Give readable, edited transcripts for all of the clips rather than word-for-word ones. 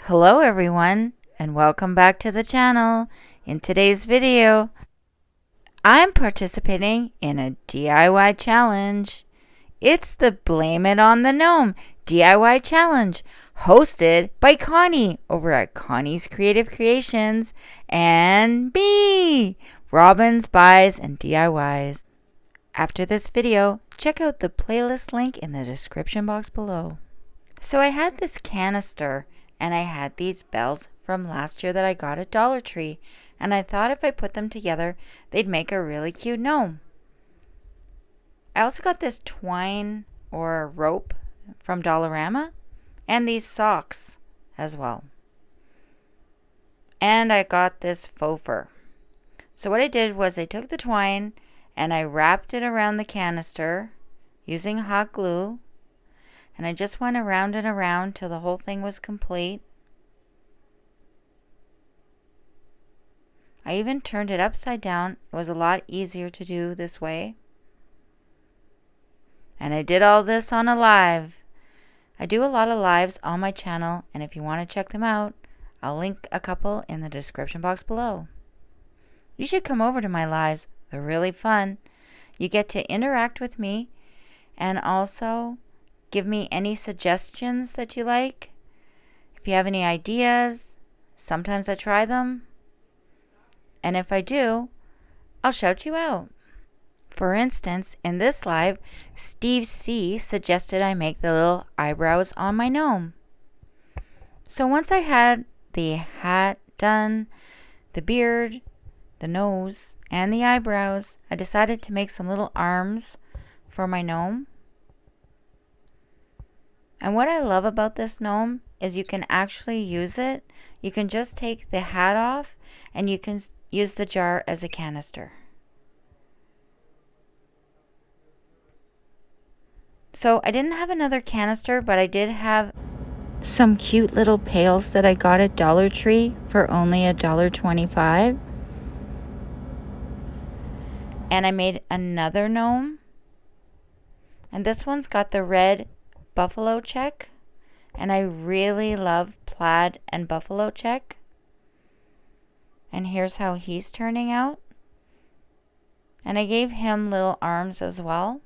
Hello everyone and welcome back to the channel. In today's video, I'm participating in a DIY challenge. It's the Blame It on the Gnome DIY challenge hosted by Connie over at Connie's Creative Creations and me, Robin's Buys and DIYs. After this video, check out the playlist link in the description box below. So I had this canister and I had these bells from last year that I got at Dollar Tree, and I thought if I put them together, they'd make a really cute gnome. I also got this twine or rope from Dollarama and these socks as well. And I got this faux fur. So what I did was I took the twine and I wrapped it around the canister using hot glue. And I just went around and around till the whole thing was complete. I even turned it upside down. It was a lot easier to do this way. And I did all this on a live. I do a lot of lives on my channel, and if you want to check them out, I'll link a couple in the description box below. You should come over to my lives. They're really fun. You get to interact with me and also give me any suggestions that you like. If you have any ideas, sometimes I try them. And if I do, I'll shout you out. For instance, in this live, Steve C suggested I make the little eyebrows on my gnome. So once I had the hat done, the beard, the nose, and the eyebrows, I decided to make some little arms for my gnome. And what I love about this gnome is you can actually use it. You can just take the hat off and you can use the jar as a canister. So I didn't have another canister, but I did have some cute little pails that I got at Dollar Tree for only $1.25. And I made another gnome. And this one's got the red buffalo check, and I really love plaid and buffalo check. And here's how he's turning out. And I gave him little arms as well,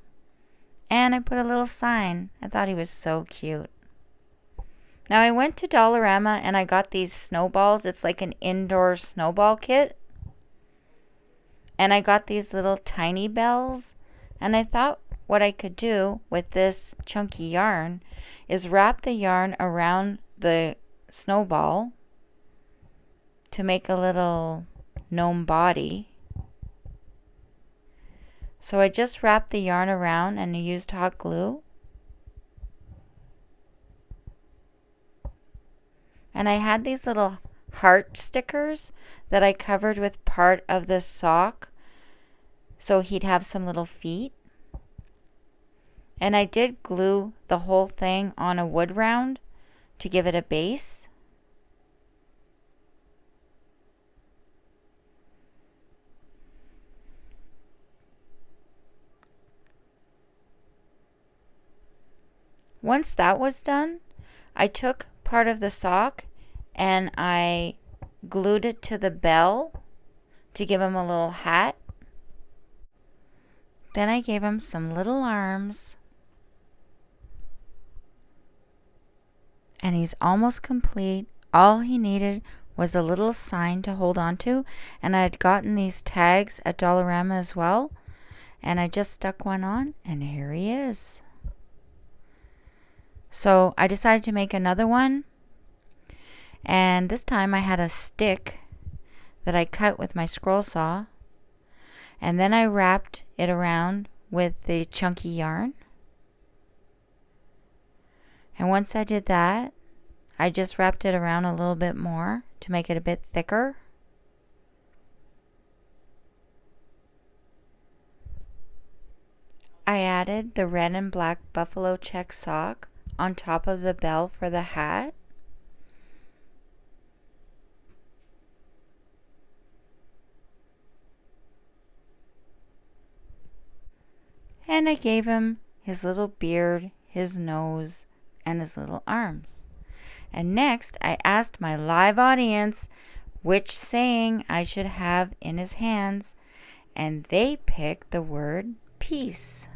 and I put a little sign. I thought he was so cute. Now I went to Dollarama and I got these snowballs. It's like an indoor snowball kit, and I got these little tiny bells, and I thought what I could do with this chunky yarn is wrap the yarn around the snowball to make a little gnome body. So I just wrapped the yarn around and I used hot glue. And I had these little heart stickers that I covered with part of the sock so he'd have some little feet. And I did glue the whole thing on a wood round to give it a base. Once that was done, I took part of the sock and I glued it to the bell to give him a little hat. Then I gave him some little arms. And he's almost complete. All he needed was a little sign to hold on to, and I had gotten these tags at Dollarama as well, and I just stuck one on, and here he is. So I decided to make another one, and this time I had a stick that I cut with my scroll saw, and then I wrapped it around with the chunky yarn. And once I did that, I just wrapped it around a little bit more to make it a bit thicker. I added the red and black buffalo check sock on top of the bell for the hat. And I gave him his little beard, his nose, and his little arms. And next, I asked my live audience which saying I should have in his hands, and they picked the word peace.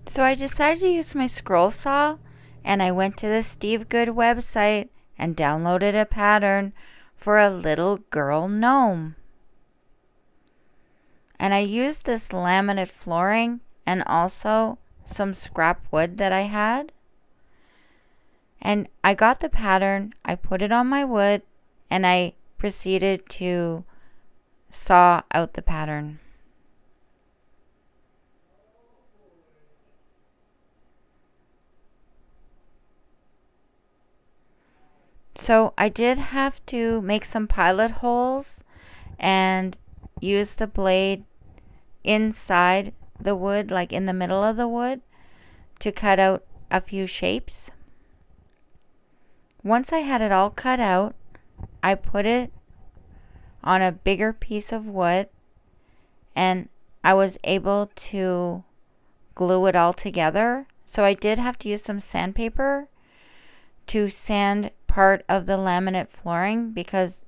So I decided to use my scroll saw, and I went to the Steve Good website and downloaded a pattern for a little girl gnome. And I used this laminate flooring and also some scrap wood that I had. And I got the pattern, I put it on my wood, and I proceeded to saw out the pattern. So I did have to make some pilot holes and use the blade inside the wood, like in the middle of the wood, to cut out a few shapes. Once I had it all cut out, I put it on a bigger piece of wood, and I was able to glue it all together. So I did have to use some sandpaper to sand part of the laminate flooring, because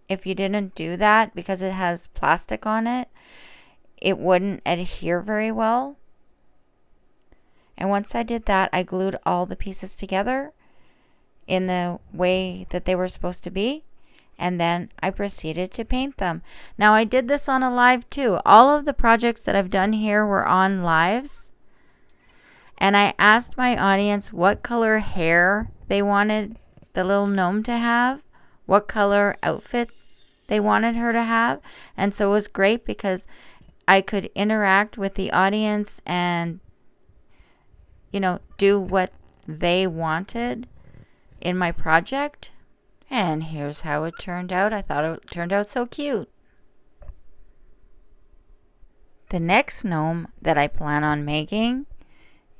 if you didn't do that, because it has plastic on it, it wouldn't adhere very well. And once I did that, I glued all the pieces together in the way that they were supposed to be, and then I proceeded to paint them. Now I did this on a live too. All of the projects that I've done here were on lives, and I asked my audience what color hair they wanted the little gnome to have, what color outfit they wanted her to have. And so it was great because I could interact with the audience and, do what they wanted in my project. And here's how it turned out. I thought it turned out so cute. The next gnome that I plan on making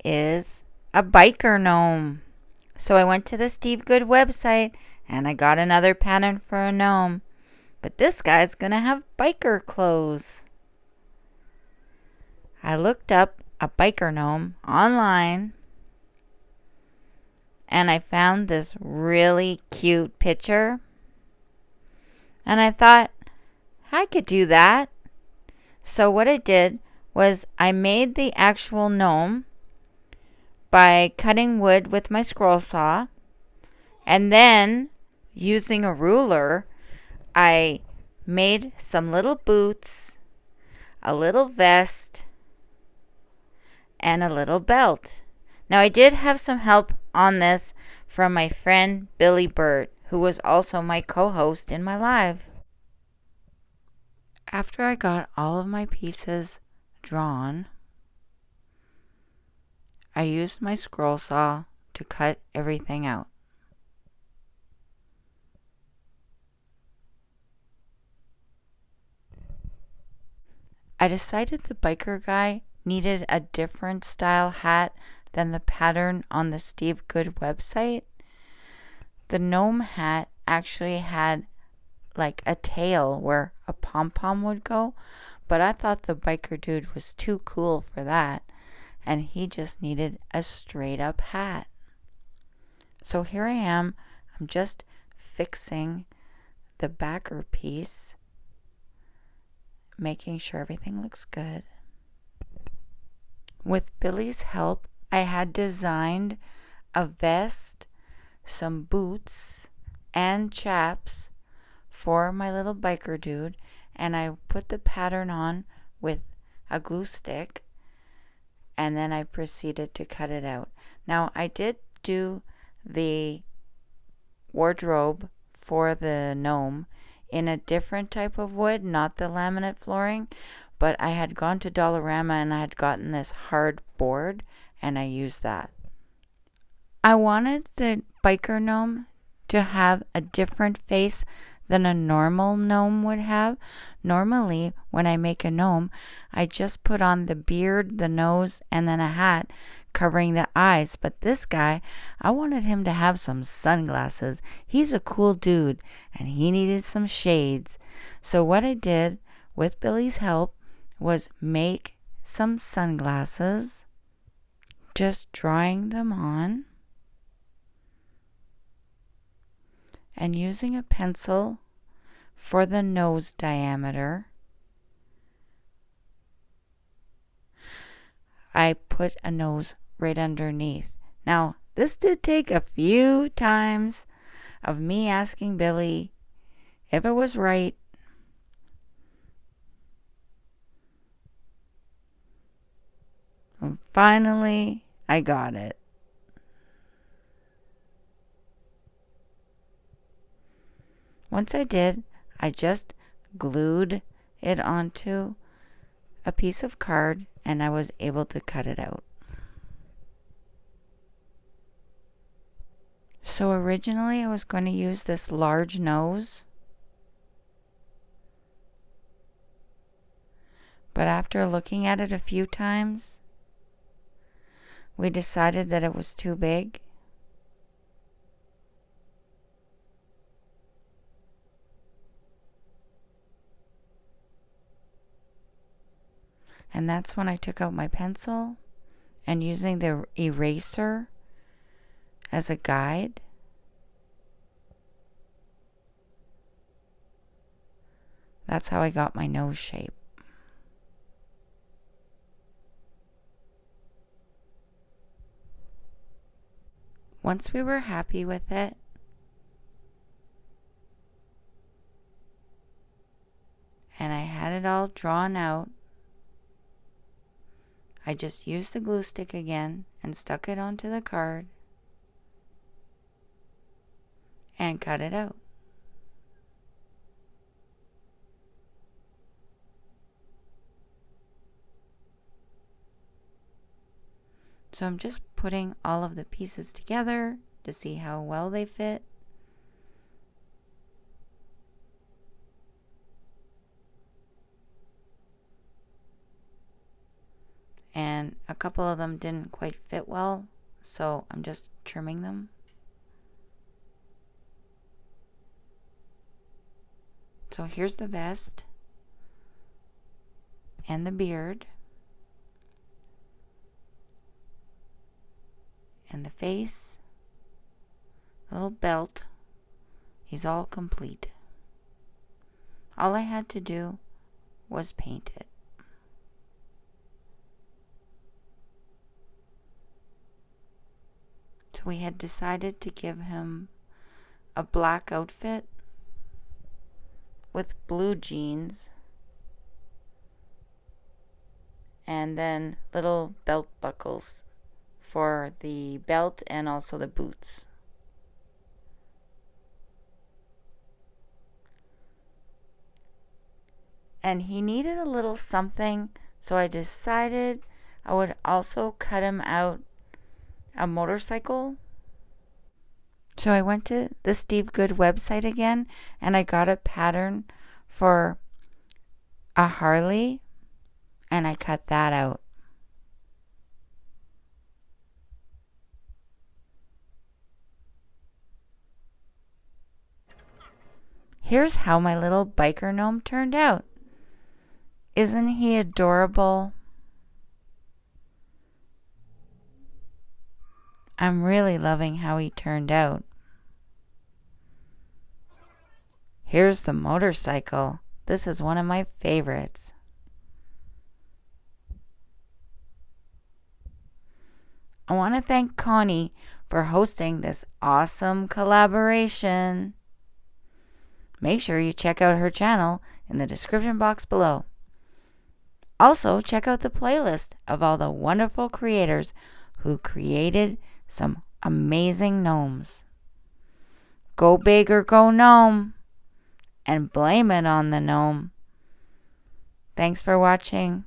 is a biker gnome. So I went to the Steve Good website and I got another pattern for a gnome. But this guy's gonna have biker clothes. I looked up a biker gnome online and I found this really cute picture. And I thought, I could do that. So what I did was I made the actual gnome by cutting wood with my scroll saw, and then using a ruler I made some little boots, a little vest, and a little belt. Now I did have some help on this from my friend Billy Burt, who was also my co-host in my live. After I got all of my pieces drawn, I used my scroll saw to cut everything out. I decided the biker guy needed a different style hat than the pattern on the Steve Good website. The gnome hat actually had like a tail where a pom-pom would go, but I thought the biker dude was too cool for that, and he just needed a straight up hat. So here I am, I'm just fixing the backer piece, making sure everything looks good. With Billy's help, I had designed a vest, some boots, and chaps for my little biker dude, and I put the pattern on with a glue stick, and then I proceeded to cut it out. Now I did do the wardrobe for the gnome in a different type of wood, not the laminate flooring, but I had gone to Dollarama and I had gotten this hard board, and I used that. I wanted the biker gnome to have a different face than a normal gnome would have. Normally, when I make a gnome, I just put on the beard, the nose, and then a hat covering the eyes. But this guy, I wanted him to have some sunglasses. He's a cool dude, and he needed some shades. So what I did, with Billy's help, was make some sunglasses, just drawing them on. And using a pencil for the nose diameter, I put a nose right underneath. Now, this did take a few times of me asking Billy if it was right. And finally, I got it. Once I did, I just glued it onto a piece of card and I was able to cut it out. So originally I was going to use this large nose, but after looking at it a few times, we decided that it was too big. And that's when I took out my pencil and using the eraser as a guide, that's how I got my nose shape. Once we were happy with it, and I had it all drawn out, I just used the glue stick again and stuck it onto the card and cut it out. So I'm just putting all of the pieces together to see how well they fit. And a couple of them didn't quite fit well, so I'm just trimming them. So here's the vest and the beard and the face, the little belt. He's all complete. All I had to do was paint it. So we had decided to give him a black outfit with blue jeans and then little belt buckles for the belt and also the boots. And he needed a little something, so I decided I would also cut him out a motorcycle. So I went to the Steve Good website again and I got a pattern for a Harley and I cut that out. Here's how my little biker gnome turned out. Isn't he adorable? I'm really loving how he turned out. Here's the motorcycle. This is one of my favorites. I want to thank Connie for hosting this awesome collaboration. Make sure you check out her channel in the description box below. Also, check out the playlist of all the wonderful creators who created some amazing gnomes. Go big or go gnome, and blame it on the gnome. Thanks for watching.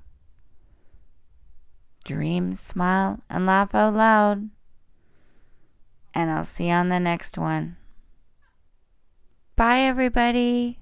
Dream, smile, and laugh out loud. And I'll see you on the next one. Bye, everybody.